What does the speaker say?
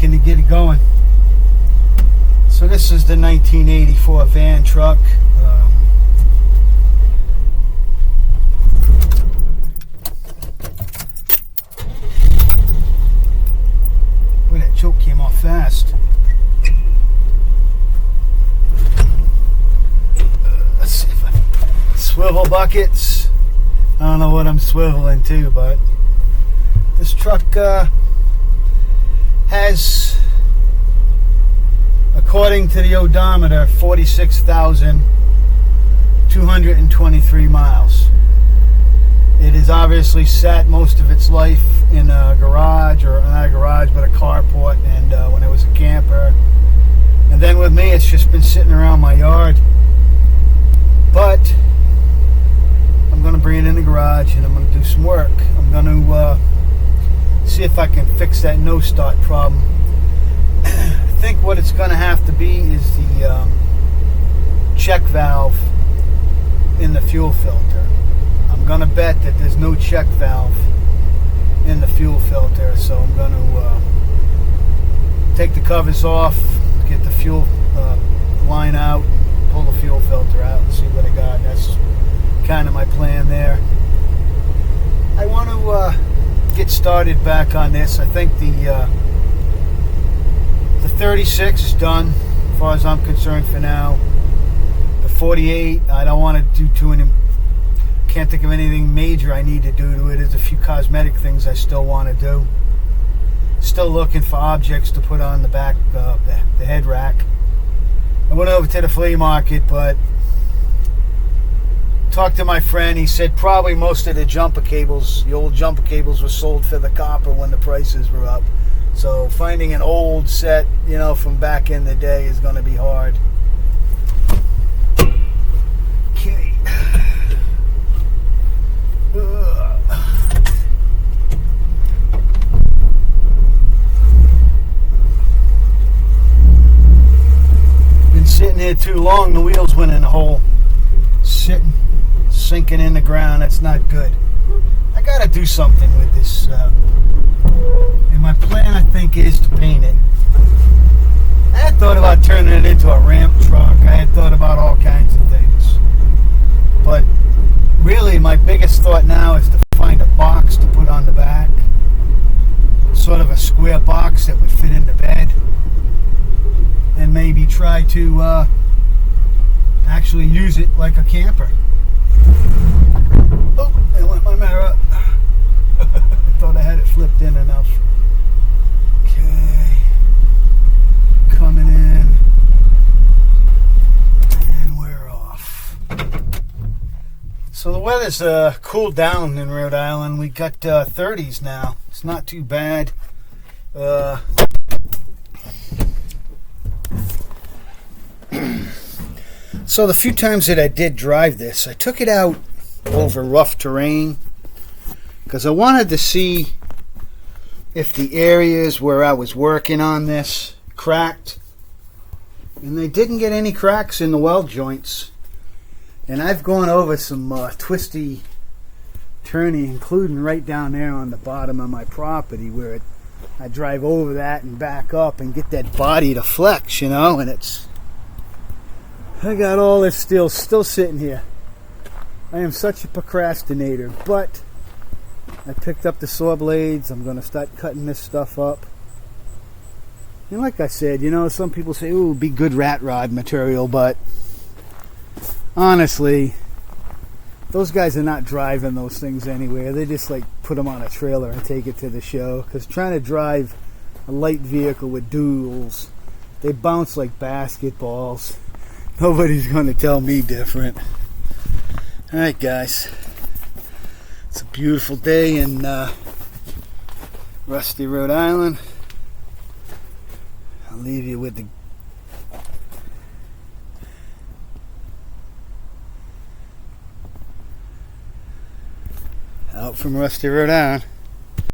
looking to get it going. So this is the 1984 van truck. Boy, that choke came off fast. Let's see if I swivel buckets. I don't know what I'm swiveling to, but this truck has, according to the odometer, 46,223 miles. It has obviously sat most of its life in a garage, or not a garage, but a carport, and when it was a camper. And then with me, it's just been sitting around my yard. But I'm going to bring it in the garage and I'm going to do some work. I'm going to see if I can fix that no start problem. I think what it's going to have to be is the check valve in the fuel filter. I'm going to bet that there's no check valve in the fuel filter, so I'm going to take the covers off, get the fuel line out, pull the fuel filter out and see what I got. That's kind of my plan there. I want to get started back on this. I think the 36 is done as far as I'm concerned for now. The 48, I don't want to do can't think of anything major I need to do to it. There's a few cosmetic things I still want to do. Still looking for objects to put on the back, the head rack. I went over to the flea market, but talked to my friend. He said probably most of the jumper cables, the old jumper cables, were sold for the copper when the prices were up. So finding an old set, from back in the day is going to be hard. Okay. Been sitting here too long. The wheels went in the hole. Sinking in the ground. That's not good. I gotta do something with this. And my plan, I think, is to paint it. I had thought about turning it into a ramp truck. I had thought about all kinds of things. But really, my biggest thought now is to find a box to put on the back. Sort of a square box that would fit in the bed. And maybe try to actually use it like a camper. Oh, I went my mirror up. I thought I had it flipped in enough. Okay. Coming in. And we're off. So the weather's cooled down in Rhode Island. We got 30s now. It's not too bad. So the few times that I did drive this, I took it out over rough terrain because I wanted to see if the areas where I was working on this cracked, and they didn't get any cracks in the weld joints. And I've gone over some twisty turny, including right down there on the bottom of my property where I drive over that and back up and get that body to flex, and I got all this steel still sitting here. I am such a procrastinator, but I picked up the saw blades. I'm going to start cutting this stuff up. And like I said, some people say, ooh, be good rat rod material, but honestly, those guys are not driving those things anywhere. They just put them on a trailer and take it to the show. Because trying to drive a light vehicle with duals, they bounce like basketballs. Nobody's going to tell me different. Alright guys, it's a beautiful day in Rusty, Rhode Island. I'll leave you with the out from Rusty, Rhode Island.